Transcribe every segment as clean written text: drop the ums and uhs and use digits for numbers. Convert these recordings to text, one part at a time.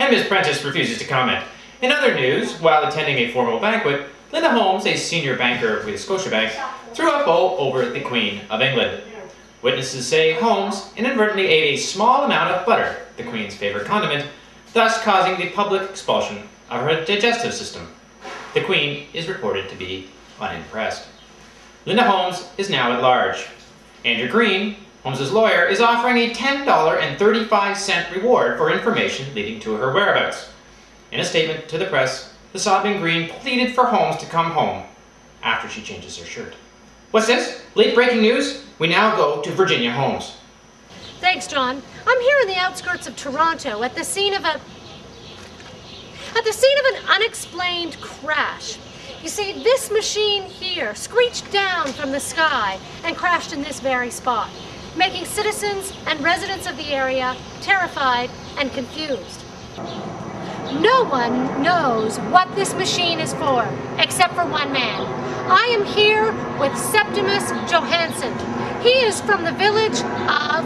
and Ms. Prentice refuses to comment. In other news, while attending a formal banquet, Linda Holmes, a senior banker with Scotiabank, threw a bow over the Queen of England. Witnesses say Holmes inadvertently ate a small amount of butter, the Queen's favorite condiment, thus causing the public expulsion of her digestive system. The Queen is reported to be unimpressed. Linda Holmes is now at large. Andrew Green, Holmes' lawyer, is offering a $10.35 reward for information leading to her whereabouts. In a statement to the press, the sobbing Green pleaded for Holmes to come home after she changes her shirt. What's this? Late breaking news? We now go to Virginia Holmes. Thanks, John. I'm here in the outskirts of Toronto at the scene of an unexplained crash. You see, this machine here screeched down from the sky and crashed in this very spot, making citizens and residents of the area terrified and confused. No one knows what this machine is for, except for one man. I am here with Septimus Johansson. He is from the village of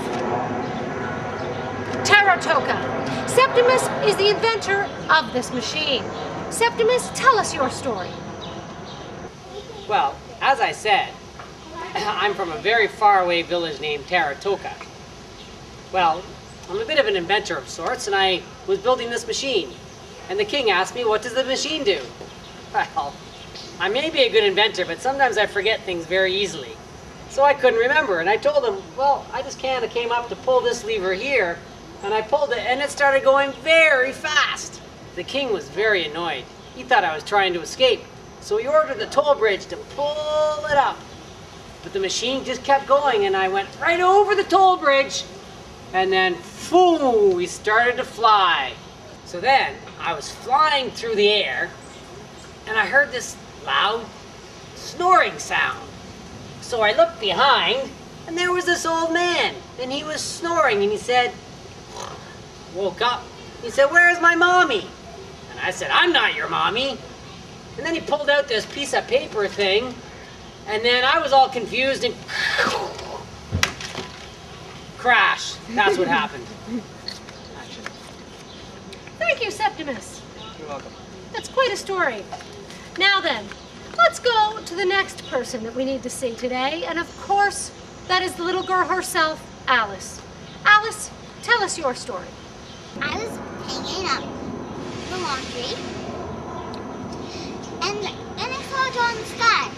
Saratoga. Septimus is the inventor of this machine. Septimus, tell us your story. Well, as I said, I'm from a very faraway village named Saratoga. Well, I'm a bit of an inventor of sorts, and I was building this machine. And the king asked me, what does the machine do? Well, I may be a good inventor, but sometimes I forget things very easily. So I couldn't remember, and I told him, well, I just kind of came up to pull this lever here, and I pulled it, and it started going very fast. The king was very annoyed. He thought I was trying to escape, so he ordered the toll bridge to pull it up. But the machine just kept going, and I went right over the toll bridge, and then, phew, we started to fly. So then, I was flying through the air, and I heard this loud snoring sound. So I looked behind, and there was this old man, and he was snoring, and he said, woke up, he said, where's my mommy? And I said, I'm not your mommy. And then he pulled out this piece of paper thing, and then I was all confused and crash. That's what happened. Thank you, Septimus. You're welcome. That's quite a story. Now then, let's go to the next person that we need to see today, and of course, that is the little girl herself, Alice. Alice, tell us your story. I was hanging up the laundry, and I saw it on the sky.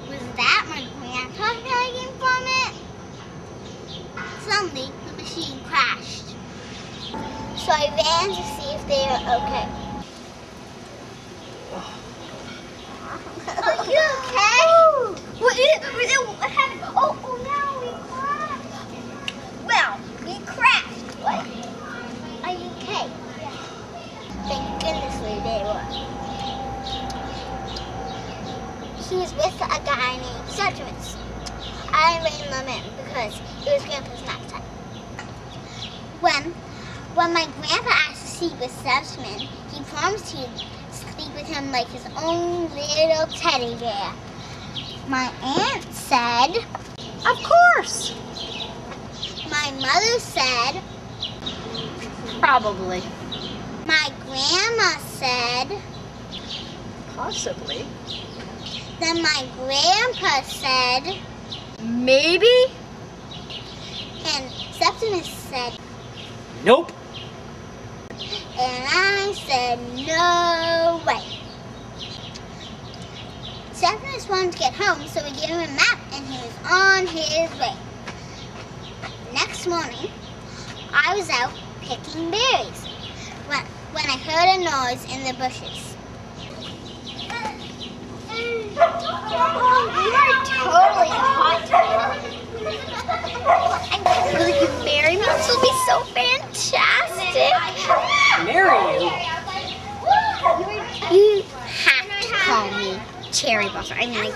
Was that my grandpa hanging from it? Suddenly, the machine crashed. So I ran to see if they were okay. Are you okay? What happened? Oh, now we crashed. Well, we crashed. What? Are you okay? Thank goodness they were. He was with a guy named Septimus. I ran them in because it was Grandpa's nap time. When my grandpa asked to sleep with Septimus, he promised he'd sleep with him like his own little teddy bear. My aunt said, Of course. my mother said, Probably. my grandma said, Possibly. then my grandpa said, Maybe? and Septimus said, Nope. and I said, no way. Septimus wanted to get home, so we gave him a map, and he was on his way. Next morning, I was out picking berries when I heard a noise in the bushes. You are totally hot. Will you marry me? This will be so fantastic. Marry you? You have to call me Cherry Blossom. I mean,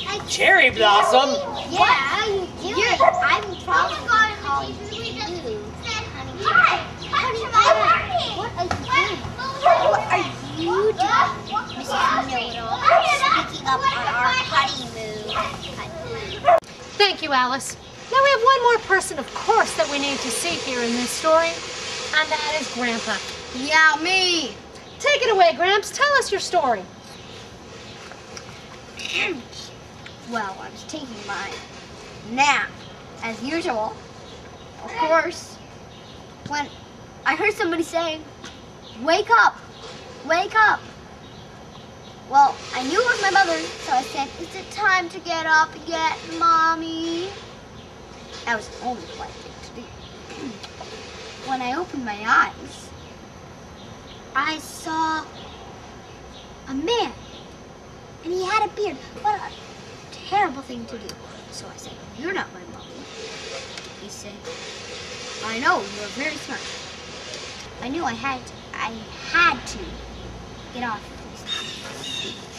like, Cherry Blossom? yeah, you do. I'm probably going to call you Honey Pie. What are you doing? Mrs. Know-it-all, speaking up on our honeymoon. Thank you, Alice. Now we have one more person, of course, that we need to see here in this story, and that is Grandpa. Yeah, me. Take it away, Gramps. Tell us your story. Well, I was taking my nap, as usual. Of course, when I heard somebody saying, "Wake up, wake up." Well, I knew it was my mother, so I said, "Is it time to get up yet, Mommy?" That was the only polite thing to do. When I opened my eyes, I saw a man, and he had a beard. What a terrible thing to do. So I said, "You're not my mommy." He said, "I know, you're very smart." I knew I had to get off this.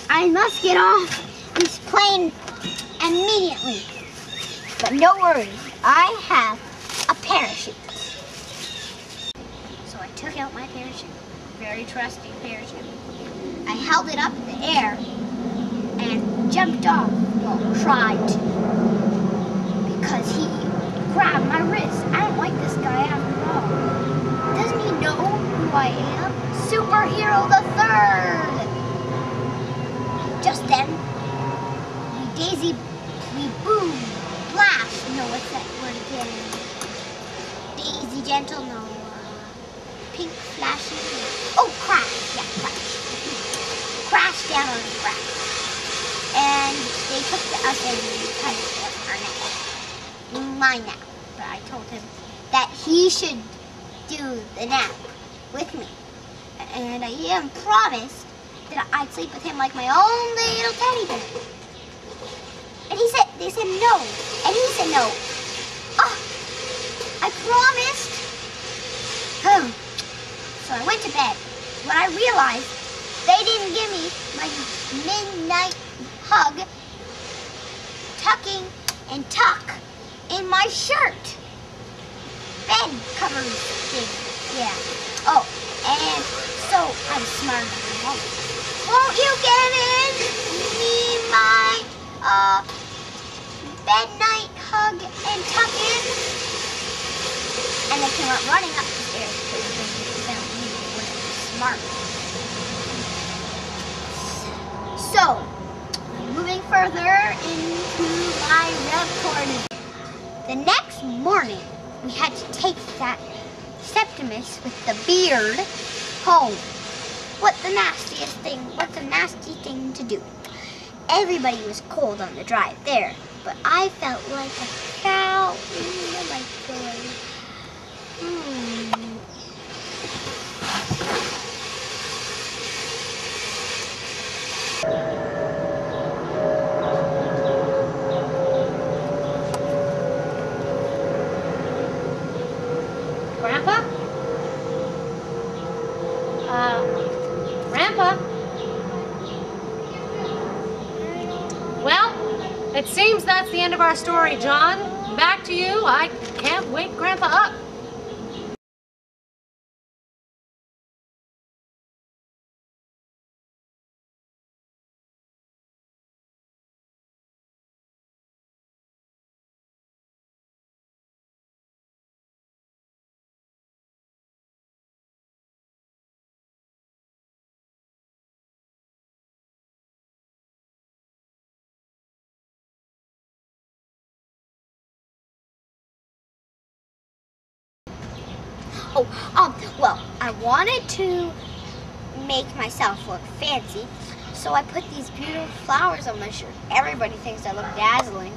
I must get off this plane immediately. But no worries, I have a parachute. So I took out my parachute, very trusty parachute. I held it up in the air and jumped off. Well, tried to, because he grabbed my wrist. I don't like this guy after all. Doesn't he know who I am? Superhero the Third! Just then, we boom, blast. No, what's that word again? Daisy gentle, no. Pink flashy. Oh, crash. Yeah, crash. Crash down on the ground. And they took us and cut our nap. My nap. But I told him that he should do the nap with me. And I even promised that I'd sleep with him like my own little teddy bear. And they said no. And he said no. Oh, I promised. So I went to bed. When I realized they didn't give me my midnight hug, tucking and tuck in my shirt. Bed covers thing. Yeah. Oh, and so I'm smarter than mom. Won't you get in me my bed night hug and tuck in? And they came up running up the stairs because they found me smart. So, moving further into my recording. The next morning, we had to take that Septimus with the beard home. What's the nasty thing to do? Everybody was cold on the drive there, but I felt like a cow in the microwave. Grandpa? Grandpa? Well, it seems that's the end of our story, John. Back to you. I can't wake Grandpa up. Well, I wanted to make myself look fancy, so I put these beautiful flowers on my shirt. Everybody thinks I look dazzling.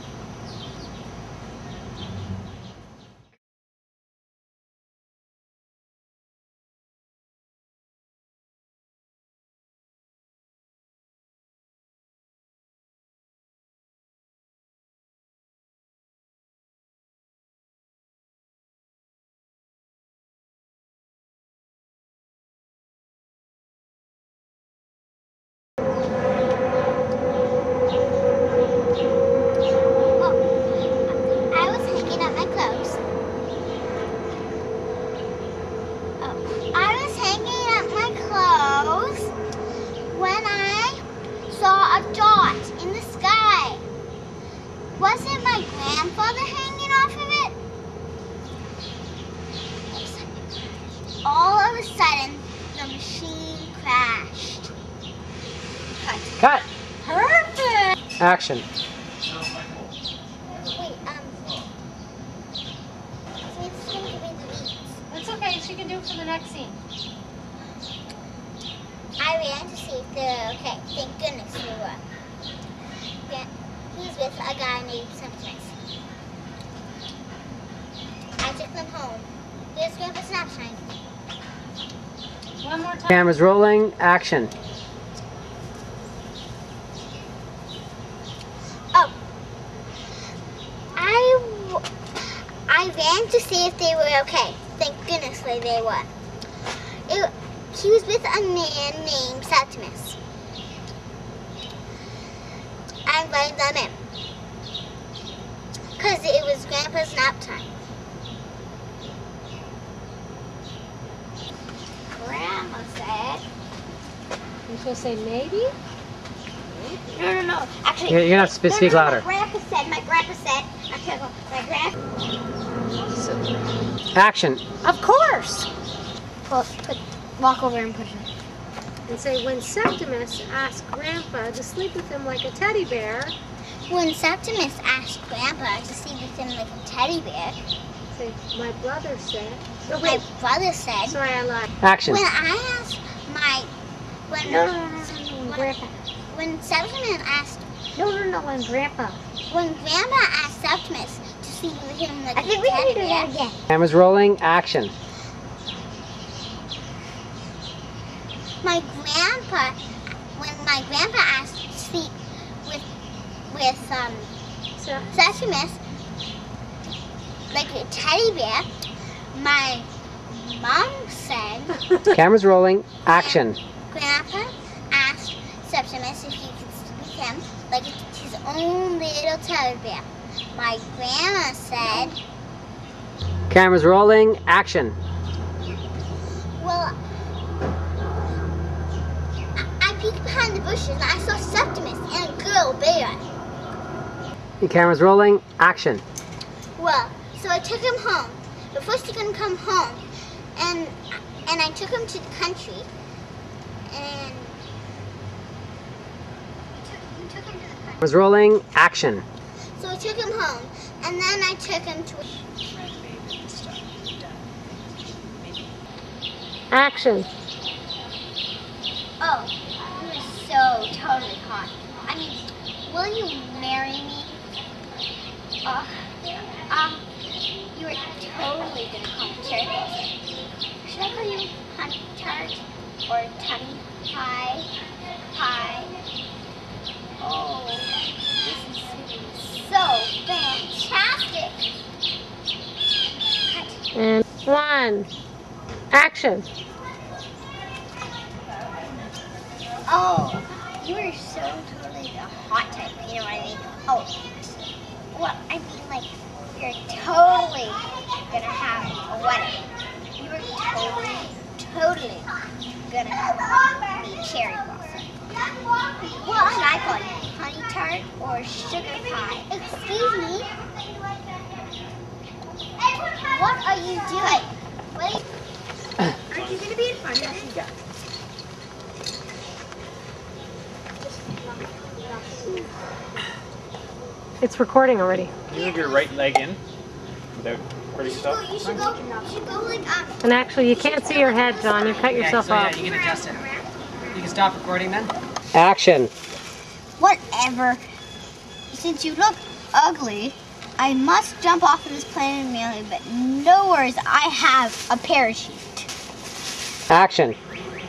Action. Wait, so it's going to be the weeds. It's okay, she can do it for the next scene. I ran to see if they're okay. Thank goodness they were. Yeah, he was with a guy named SamStoryWithOutTakes. I took them home. There's Grandpa Snapshine. One more time. Camera's rolling. Action. Oh, I ran to see if they were okay. Thank goodness they were. He was with a man named Septimus. I invited them in because it was Grandpa's nap time. Grandma said. You're supposed to say maybe? No. Actually, You're gonna have to speak louder. My grandpa said, okay, my grandpa. Action. Of course! Walk over and push it. And say, when Septimus asked Grandpa to sleep with him like a teddy bear, When Septimus asked Grandpa to sleep with him like a teddy bear, say, my brother said. Oh, my wait, brother said, sorry, I lied. Action. when I asked my, when, Grandpa. when Septimus asked, When Grandpa. when Grandpa asked Septimus to sleep with him like I a think we teddy can do bear, that again. Camera's rolling. Action. when my grandpa asked to sleep with So, Septimus like a teddy bear, my mom said, Camera's rolling. Action. Grandpa asked Septimus if he could sleep with him like his own little teddy bear. My grandma said, Camera's rolling. Action. well, I peeked behind the bushes and I saw Septimus and a girl bear. Camera's rolling. Action. Well, so I took him home. But first he couldn't come home. And I took him to the country. And we took him to the country. Camera's rolling. Action. So I took him home. And then I took him to action. Oh, you were so totally hot. I mean, will you marry me? You were totally gonna call me Cherry. Should I call you Honey Tart or Tunny Pie? Pie? Oh, this is so fantastic. Cut. And one, action. Oh, you are so totally the hot type, you know what I mean? Oh, well, I mean, like, you're totally gonna have a wedding. You are totally gonna be cherry blossom. What should I call you? Honey tart or sugar pie? Excuse me? What are you doing? Wait. Aren't you gonna be in front of me? It's recording already. Can you move your right leg in without hurting yourself? You should go like And actually, you can't see your head, John. You cut yourself off. you can adjust it. You can stop recording then. Action. Whatever. Since you look ugly, I must jump off of this planet immediately, but no worries, I have a parachute. Action.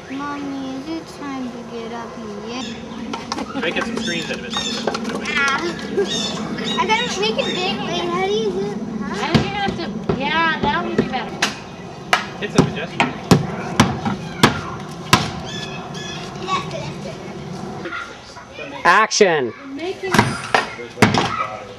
Mommy, is it time to get up yet? Try to get some screens out of it. I gotta make it big. Wait, how do you do it? I think you're gonna have to. Yeah, that would be better. Hit something, Jess. Action. Making. There's one.